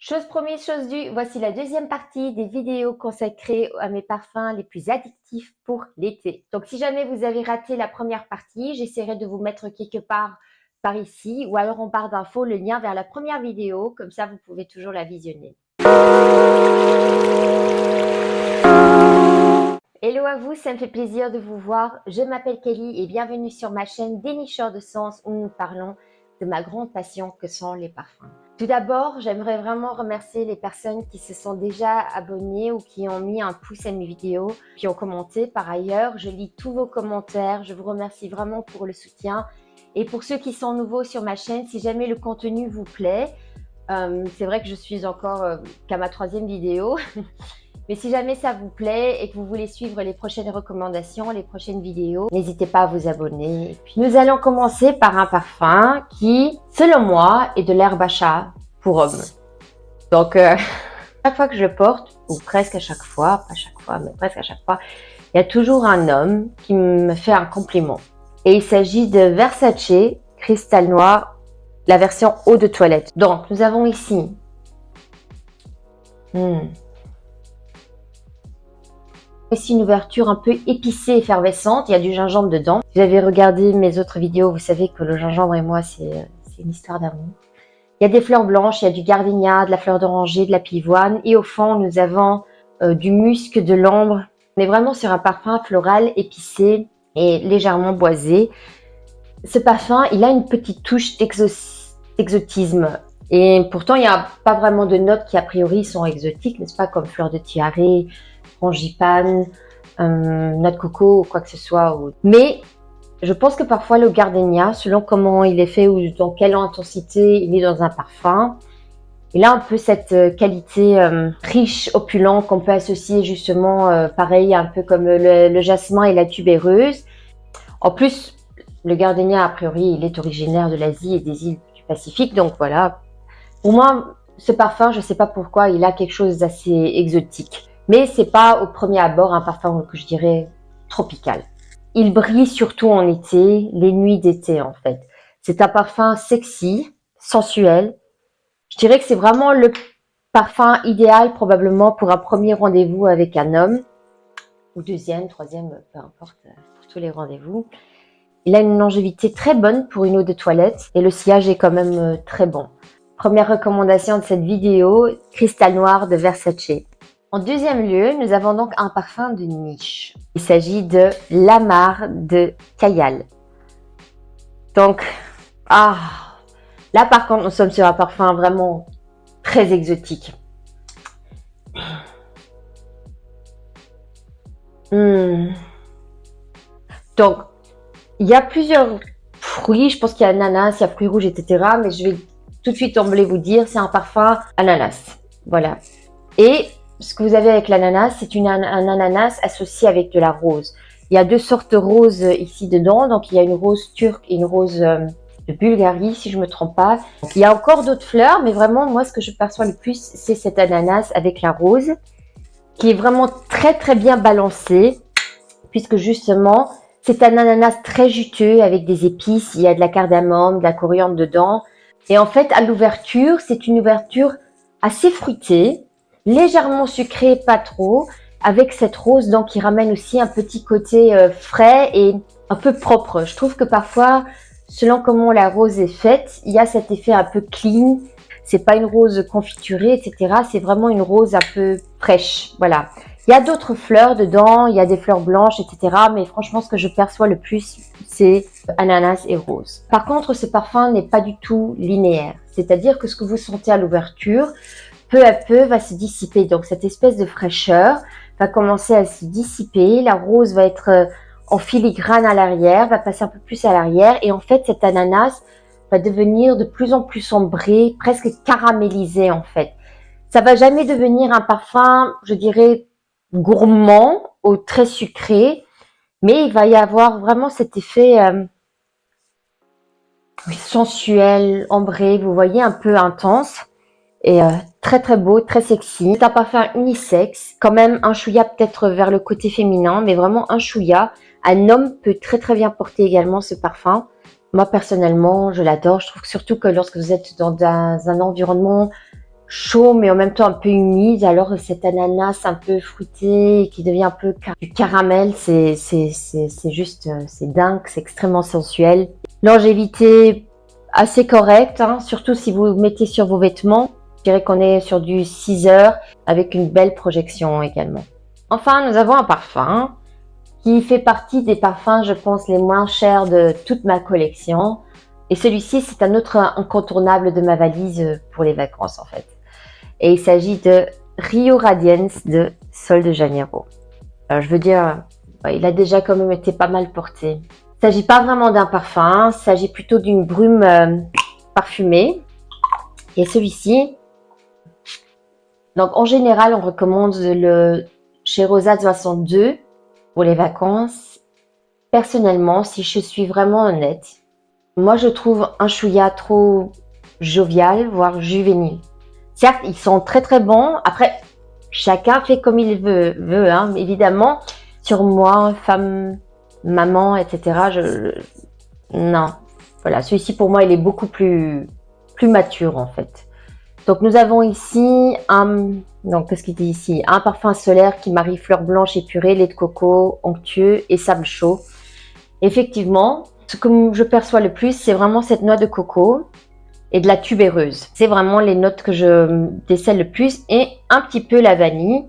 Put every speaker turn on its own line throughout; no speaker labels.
Chose promise, chose due, voici la deuxième partie des vidéos consacrées à mes parfums les plus addictifs pour l'été. Donc si jamais vous avez raté la première partie, j'essaierai de vous mettre quelque part par ici ou alors en barre d'infos le lien vers la première vidéo, comme ça vous pouvez toujours la visionner. Hello à vous, ça me fait plaisir de vous voir. Je m'appelle Kelly et bienvenue sur ma chaîne Dénicheur de Sens où nous parlons de ma grande passion que sont les parfums. Tout d'abord, j'aimerais vraiment remercier les personnes qui se sont déjà abonnées ou qui ont mis un pouce à mes vidéos, qui ont commenté. Par ailleurs, je lis tous vos commentaires. Je vous remercie vraiment pour le soutien. Et pour ceux qui sont nouveaux sur ma chaîne, si jamais le contenu vous plaît, c'est vrai que je suis encore qu'à ma 3e vidéo. Mais si jamais ça vous plaît et que vous voulez suivre les prochaines recommandations, les prochaines vidéos, n'hésitez pas à vous abonner. Et puis, nous allons commencer par un parfum qui, selon moi, est de l'herbe à chat pour homme. Donc, chaque fois que je le porte, ou presque à chaque fois, pas chaque fois, mais presque à chaque fois, il y a toujours un homme qui me fait un compliment. Et il s'agit de Versace Cristal Noir, la version eau de toilette. Donc, nous avons ici... Ici une ouverture un peu épicée, effervescente. Il y a du gingembre dedans. Si vous avez regardé mes autres vidéos, vous savez que le gingembre et moi, c'est une histoire d'amour. Il y a des fleurs blanches, il y a du gardénia, de la fleur d'oranger, de la pivoine. Et au fond, nous avons du musc, de l'ambre. On est vraiment sur un parfum floral épicé et légèrement boisé. Ce parfum, il a une petite touche d'exotisme. Et pourtant, il n'y a pas vraiment de notes qui, a priori, sont exotiques, n'est-ce pas, comme fleur de tiare, frangipane, noix de coco ou quoi que ce soit. Mais je pense que parfois le gardénia, selon comment il est fait ou dans quelle intensité il est dans un parfum, il a un peu cette qualité riche, opulent qu'on peut associer justement, pareil, un peu comme le jasmin et la tubéreuse. En plus, le gardénia, a priori, il est originaire de l'Asie et des îles du Pacifique. Donc voilà, pour moi, ce parfum, je ne sais pas pourquoi, il a quelque chose d'assez exotique. Mais c'est pas au premier abord un parfum que je dirais tropical. Il brille surtout en été, les nuits d'été en fait. C'est un parfum sexy, sensuel. Je dirais que c'est vraiment le parfum idéal probablement pour un premier rendez-vous avec un homme. Ou deuxième, troisième, peu importe, pour tous les rendez-vous. Il a une longévité très bonne pour une eau de toilette et le sillage est quand même très bon. Première recommandation de cette vidéo, Cristal Noir de Versace. En deuxième lieu, nous avons donc un parfum de niche. Il s'agit de l'Amar de Kayal. Donc, là par contre, nous sommes sur un parfum vraiment très exotique. Donc, il y a plusieurs fruits. Je pense qu'il y a ananas, il y a fruits rouges, etc. Mais je vais tout de suite d'emblée vous dire, c'est un parfum ananas. Voilà. Et ce que vous avez avec l'ananas, c'est un ananas associé avec de la rose. Il y a deux sortes de roses ici dedans. Donc, il y a une rose turque et une rose de Bulgarie, si je ne me trompe pas. Donc, il y a encore d'autres fleurs, mais vraiment, moi, ce que je perçois le plus, c'est cet ananas avec la rose, qui est vraiment très, très bien balancé, puisque justement, c'est un ananas très juteux avec des épices. Il y a de la cardamome, de la coriandre dedans. Et en fait, à l'ouverture, c'est une ouverture assez fruitée, légèrement sucrée, pas trop, avec cette rose donc qui ramène aussi un petit côté frais et un peu propre. Je trouve que parfois, selon comment la rose est faite, il y a cet effet un peu clean. C'est pas une rose confiturée, etc. C'est vraiment une rose un peu fraîche. Voilà. Il y a d'autres fleurs dedans, il y a des fleurs blanches, etc. Mais franchement, ce que je perçois le plus, c'est ananas et rose. Par contre, ce parfum n'est pas du tout linéaire. C'est-à-dire que ce que vous sentez à l'ouverture, peu à peu, va se dissiper. Donc, cette espèce de fraîcheur va commencer à se dissiper. La rose va être en filigrane à l'arrière, va passer un peu plus à l'arrière. Et en fait, cet ananas va devenir de plus en plus ambré, presque caramélisé en fait. Ça va jamais devenir un parfum, je dirais, gourmand ou très sucré, mais il va y avoir vraiment cet effet sensuel, ambré, vous voyez, un peu intense et très très beau, très sexy. C'est un parfum unisexe, quand même un chouïa peut-être vers le côté féminin, mais vraiment un chouïa. Un homme peut très très bien porter également ce parfum. Moi personnellement, je l'adore. Je trouve que surtout que lorsque vous êtes dans un environnement
chaud, mais en même temps un peu humide. Alors cet ananas un peu fruité qui devient un peu du caramel, c'est juste, c'est dingue, c'est extrêmement sensuel. Longévité assez correcte, hein, surtout si vous mettez sur vos vêtements. Je dirais qu'on est sur du 6 heures avec une belle projection également. Enfin, nous avons un parfum qui fait partie des parfums, je pense, les moins chers de toute ma collection. Et celui-ci, c'est un autre incontournable de ma valise pour les vacances, en fait. Et il s'agit de Rio Radiance de Sol de Janeiro. Alors, je veux dire, il a déjà quand même été pas mal porté. Il ne s'agit pas vraiment d'un parfum, il s'agit plutôt d'une brume parfumée. Et celui-ci, donc en général, on recommande le chez Rosa 62 pour les vacances. Personnellement, si je suis vraiment honnête, moi je trouve un chouïa trop jovial, voire juvénile. Certes, ils sont très très bons. Après, chacun fait comme il veut hein. Évidemment, sur moi, femme, maman, etc. Non. Voilà, celui-ci pour moi, il est beaucoup plus mature en fait. Donc nous avons ici donc qu'est-ce qu'il dit ici? Un parfum solaire qui marie fleurs blanches épurées, lait de coco, onctueux et sable chaud. Effectivement, ce que je perçois le plus, c'est vraiment cette noix de coco et de la tubéreuse. C'est vraiment les notes que je décèle le plus et un petit peu la vanille.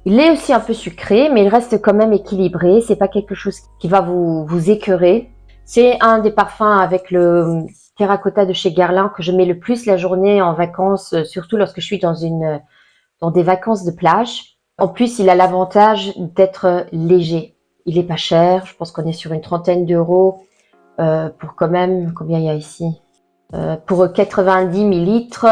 Il est aussi un peu sucré, mais il reste quand même équilibré. C'est pas quelque chose qui va vous écœurer. C'est un des parfums avec le terracotta de chez Guerlain que je mets le plus la journée en vacances, surtout lorsque je suis dans des vacances de plage. En plus, il a l'avantage d'être léger. Il est pas cher. Je pense qu'on est sur une trentaine d'euros pour quand même, combien il y a ici pour 90 millilitres.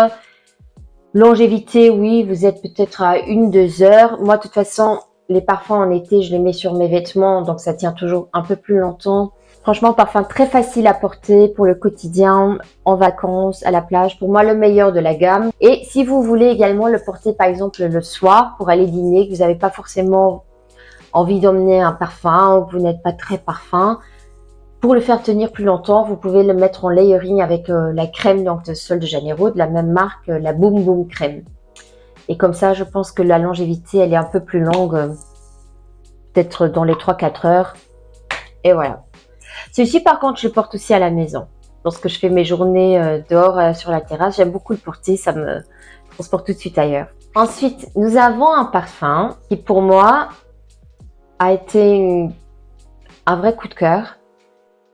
Longévité, oui, vous êtes peut-être à 1-2 heures. Moi, de toute façon, les parfums en été, je les mets sur mes vêtements, donc ça tient toujours un peu plus longtemps. Franchement, parfum très facile à porter pour le quotidien, en vacances, à la plage. Pour moi, le meilleur de la gamme. Et si vous voulez également le porter, par exemple, le soir pour aller dîner, que vous n'avez pas forcément envie d'emmener un parfum ou que vous n'êtes pas très parfum, pour le faire tenir plus longtemps, vous pouvez le mettre en layering avec la crème donc, de Sol de Janeiro, de la même marque, la Boom Boom Crème. Et comme ça, je pense que la longévité, elle est un peu plus longue, peut-être dans les 3-4 heures. Et voilà. Celui-ci, par contre, je le porte aussi à la maison. Lorsque je fais mes journées dehors sur la terrasse, j'aime beaucoup le porter, ça me transporte tout de suite ailleurs. Ensuite, nous avons un parfum qui, pour moi, a été un vrai coup de cœur.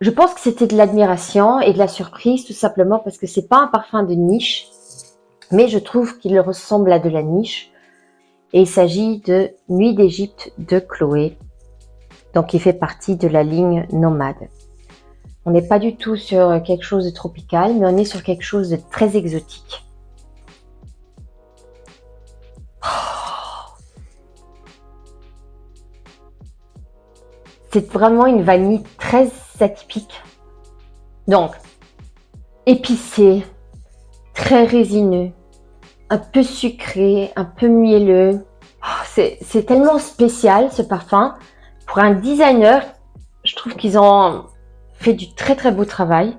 Je pense que c'était de l'admiration et de la surprise, tout simplement parce que c'est pas un parfum de niche, mais je trouve qu'il ressemble à de la niche. Et il s'agit de Nuit d'Égypte de Chloé, donc il fait partie de la ligne Nomade. On n'est pas du tout sur quelque chose de tropical, mais on est sur quelque chose de très exotique. C'est vraiment une vanille très atypique. Donc, épicé, très résineux, un peu sucré, un peu mielleux. C'est tellement spécial ce parfum. Pour un designer, je trouve qu'ils ont fait du très très beau travail.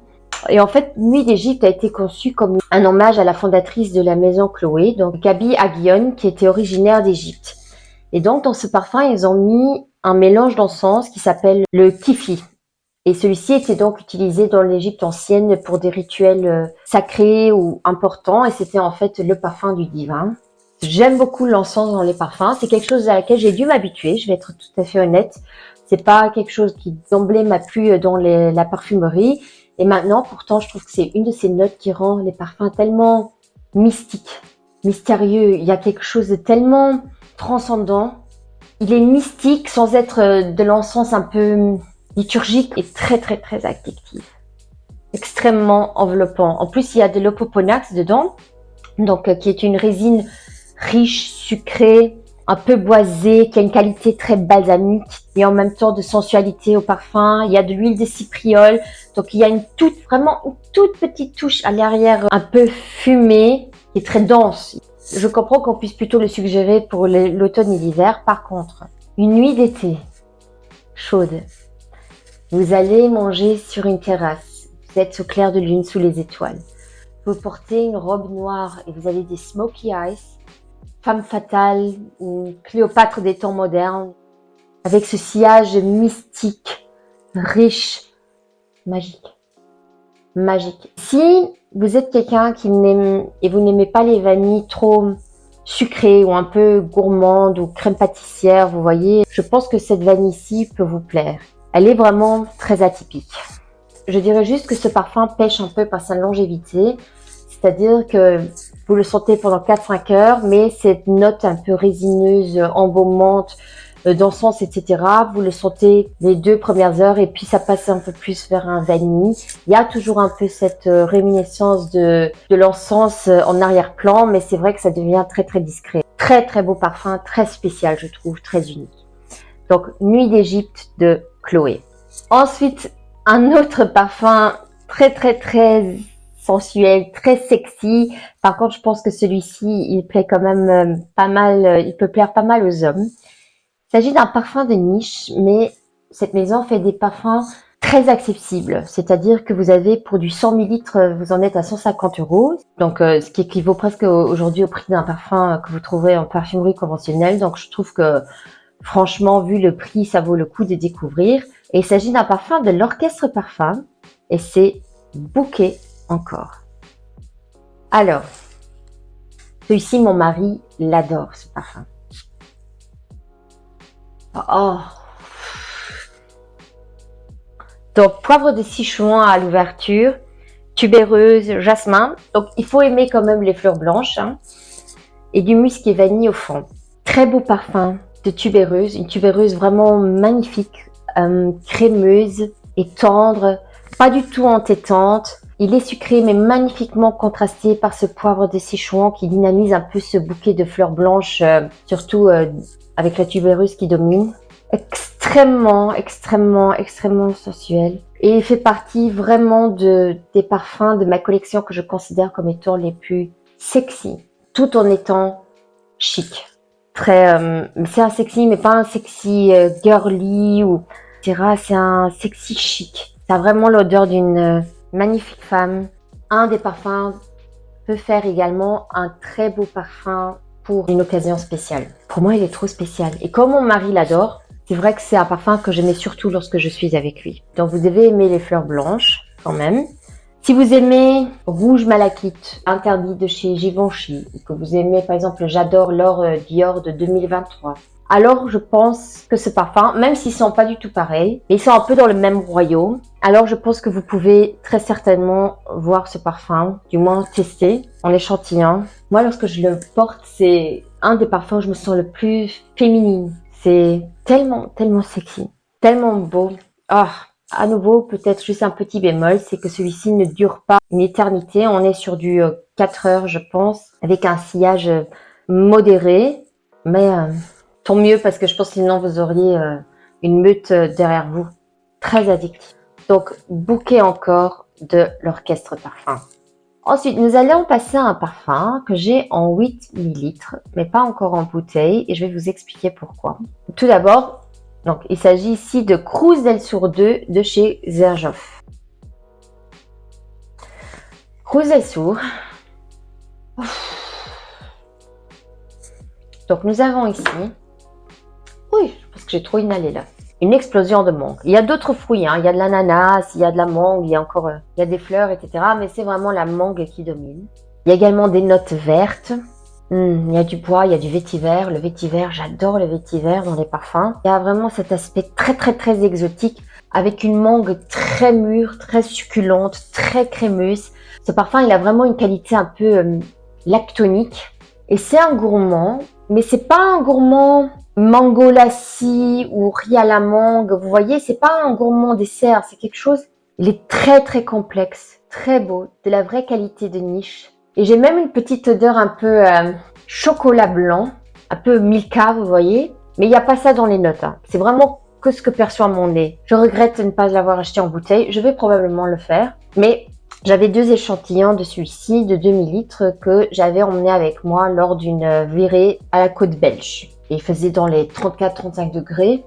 Et en fait, Nuit d'Égypte a été conçu comme un hommage à la fondatrice de la maison Chloé, donc Gabi Aguillon, qui était originaire d'Égypte. Et donc dans ce parfum, ils ont mis un mélange d'encens qui s'appelle le kifi. Et celui-ci était donc utilisé dans l'Égypte ancienne pour des rituels sacrés ou importants. Et c'était en fait le parfum du divin. J'aime beaucoup l'encens dans les parfums. C'est quelque chose à laquelle j'ai dû m'habituer. Je vais être tout à fait honnête. C'est pas quelque chose qui d'emblée m'a plu dans la parfumerie. Et maintenant, pourtant, je trouve que c'est une de ces notes qui rend les parfums tellement mystiques, mystérieux. Il y a quelque chose de tellement transcendant. Il est mystique sans être de l'encens un peu liturgique et très très très addictif, extrêmement enveloppant. En plus, il y a de l'opoponax dedans, donc qui est une résine riche, sucrée, un peu boisée, qui a une qualité très balsamique et en même temps de sensualité au parfum. Il y a de l'huile de cypriole, donc il y a vraiment une toute petite touche à l'arrière, un peu fumée, qui est très dense. Je comprends qu'on puisse plutôt le suggérer pour l'automne et l'hiver. Par contre, une nuit d'été chaude, vous allez manger sur une terrasse. Vous êtes au clair de lune sous les étoiles. vous portez une robe noire et vous avez des smoky eyes, femme fatale ou Cléopâtre des temps modernes, avec ce sillage mystique, riche, magique. Magique. Si vous êtes quelqu'un qui n'aime et vous n'aimez pas les vanilles trop sucrées ou un peu gourmandes ou crème pâtissière, vous voyez, je pense que cette vanille-ci peut vous plaire. Elle est vraiment très atypique. Je dirais juste que ce parfum pêche un peu par sa longévité, c'est-à-dire que vous le sentez pendant 4-5 heures, mais cette note un peu résineuse, embaumante, d'encens, etc., vous le sentez les 2 premières heures et puis ça passe un peu plus vers un vanille. Il y a toujours un peu cette réminiscence de l'encens en arrière-plan, mais c'est vrai que ça devient très très discret. Très très beau parfum, très spécial je trouve, très unique. Donc Nuit d'Égypte de Chloé. Ensuite, un autre parfum très très très sensuel, très sexy. Par contre, je pense que celui-ci, il plaît quand même pas mal, il peut plaire pas mal aux hommes. Il s'agit d'un parfum de niche, mais cette maison fait des parfums très accessibles. C'est-à-dire que vous avez pour du 100 ml, vous en êtes à 150 €. Donc, ce qui équivaut presque aujourd'hui au prix d'un parfum que vous trouverez en parfumerie conventionnelle. Donc, je trouve que franchement, vu le prix, ça vaut le coup de découvrir. Et il s'agit d'un parfum de l'Orchestre Parfum et c'est Bouquet encore. Alors, celui-ci, mon mari l'adore, ce parfum. Oh. Donc, poivre de Sichuan à l'ouverture, tubéreuse, jasmin. Donc, il faut aimer quand même les fleurs blanches. Hein, et du musc et vanille au fond. Très beau parfum de tubéreuse. Une tubéreuse vraiment magnifique, crémeuse et tendre. Pas du tout entêtante. Il est sucré mais magnifiquement contrasté par ce poivre de Sichuan qui dynamise un peu ce bouquet de fleurs blanches, surtout avec la tubéreuse qui domine. Extrêmement sensuel. Et il fait partie vraiment des parfums de ma collection que je considère comme étant les plus sexy, tout en étant chic. Très, c'est un sexy, mais pas un sexy girly ou etc. C'est un sexy chic. Ça a vraiment l'odeur d'une magnifique femme. Un des parfums peut faire également un très beau parfum pour une occasion spéciale. Pour moi, il est trop spécial. Et comme mon mari l'adore, c'est vrai que c'est un parfum que j'aimais surtout lorsque je suis avec lui. Donc vous devez aimer les fleurs blanches quand même. Si vous aimez Rouge Malachite, interdit de chez Givenchy, ou que vous aimez par exemple J'adore l'or Dior de 2023, alors je pense que ce parfum, même s'ils sont pas du tout pareils, mais ils sont un peu dans le même royaume, alors je pense que vous pouvez très certainement voir ce parfum, du moins tester en l'échantillon. Moi, lorsque je le porte, c'est un des parfums où je me sens le plus féminine. C'est tellement sexy, tellement beau. Ah, à nouveau, peut-être juste un petit bémol, c'est que celui-ci ne dure pas une éternité. On est sur du 4 heures, je pense, avec un sillage modéré, mais tant mieux parce que je pense que sinon vous auriez une meute derrière vous. Très addictif. Donc, Bouquet encore de l'Orchestre Parfum. Ensuite, nous allons passer à un parfum que j'ai en 8 ml, mais pas encore en bouteille, et je vais vous expliquer pourquoi. Tout d'abord, donc, il s'agit ici de Cruz del Sur 2 de chez Xerjoff. Cruz del Sur. Donc, nous avons ici... Oui, parce que j'ai trop inhalé là. Une explosion de mangue. Il y a d'autres fruits, hein. Il y a de l'ananas, il y a de la mangue, il y a encore il y a des fleurs, etc. Mais c'est vraiment la mangue qui domine. Il y a également des notes vertes. Il y a du bois, il y a du vétiver. Le vétiver, j'adore le vétiver dans les parfums. Il y a vraiment cet aspect très exotique avec une mangue très mûre, très succulente, très crémeuse. Ce parfum, il a vraiment une qualité un peu lactonique. Et c'est un gourmand, mais c'est pas un gourmand mango lassi ou riz à la mangue. Vous voyez, c'est pas un gourmand dessert, c'est quelque chose. Il est très complexe, très beau, de la vraie qualité de niche. Et j'ai même une petite odeur un peu chocolat blanc, un peu Milka, vous voyez. Mais il n'y a pas ça dans les notes. Hein. C'est vraiment que ce que perçoit mon nez. Je regrette de ne pas l'avoir acheté en bouteille. Je vais probablement le faire. Mais j'avais 2 échantillons de celui-ci, de 2 ml, que j'avais emmené avec moi lors d'une virée à la côte belge. Et il faisait dans les 34-35 degrés.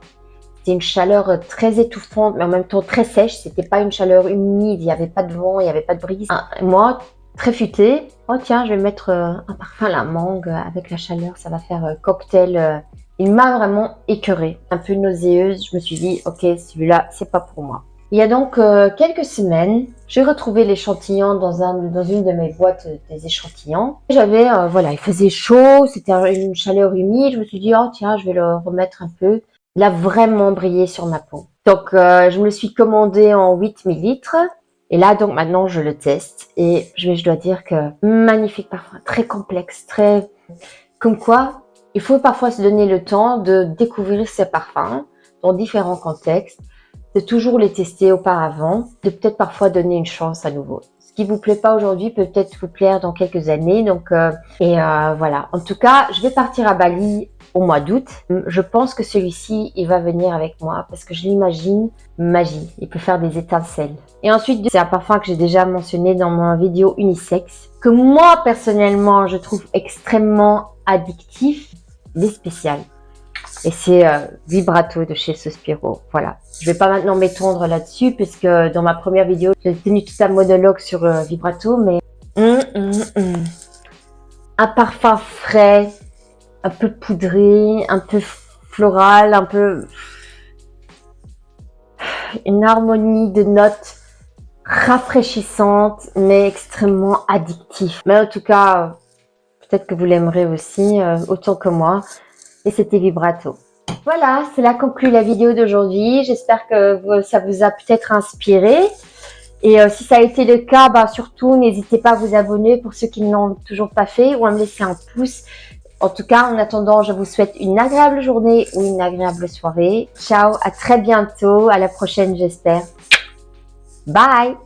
C'était une chaleur très étouffante, mais en même temps très sèche. C'était pas une chaleur humide, il n'y avait pas de vent, il n'y avait pas de brise. Moi,
très futé. Oh tiens, je vais mettre un parfum à la mangue avec la chaleur, ça va faire cocktail. Il m'a vraiment écœurée, un peu nauséeuse. Je me suis dit, ok, celui-là, c'est pas pour moi. Il y a donc quelques semaines, j'ai retrouvé l'échantillon dans une de mes boîtes des échantillons. J'avais, voilà, il faisait chaud, c'était une chaleur humide. Je me suis dit, oh tiens, je vais le remettre un peu. Il a vraiment brillé sur ma peau. Donc, je me le suis commandé en 8 millilitres. Et là, donc maintenant, je le teste. Et je dois dire que magnifique parfum, très complexe, très... Comme quoi, il faut parfois se donner le temps de découvrir ces parfums dans différents contextes, de toujours les tester auparavant, de peut-être parfois donner une chance à nouveau. Ce qui vous plaît pas aujourd'hui peut peut-être vous plaire dans quelques années. Donc, voilà. En tout cas, je vais partir à Bali au mois d'août. Je pense que celui-ci, il va venir avec moi parce que je l'imagine magie. Il peut faire des étincelles. Et ensuite, c'est un parfum que j'ai déjà mentionné dans ma vidéo unisexe, que moi, personnellement, je trouve extrêmement addictif, les spéciales. Et c'est Vibrato de chez Sospiro. Voilà. Je vais pas maintenant m'étendre là-dessus puisque dans ma première vidéo, j'ai tenu tout un monologue sur Vibrato, mais un parfum frais, un peu poudré, un peu floral, un peu une harmonie de notes rafraîchissante, mais extrêmement addictif. Mais en tout cas, peut-être que vous l'aimerez aussi, autant que moi. Et c'était Vibrato. Voilà, cela conclut la vidéo d'aujourd'hui. J'espère que ça vous a peut-être inspiré. Et si ça a été le cas, surtout, n'hésitez pas à vous abonner pour ceux qui ne l'ont toujours pas fait ou à me laisser un pouce. En tout cas, en attendant, je vous souhaite une agréable journée ou une agréable soirée. Ciao, à très bientôt, à la prochaine, j'espère. Bye!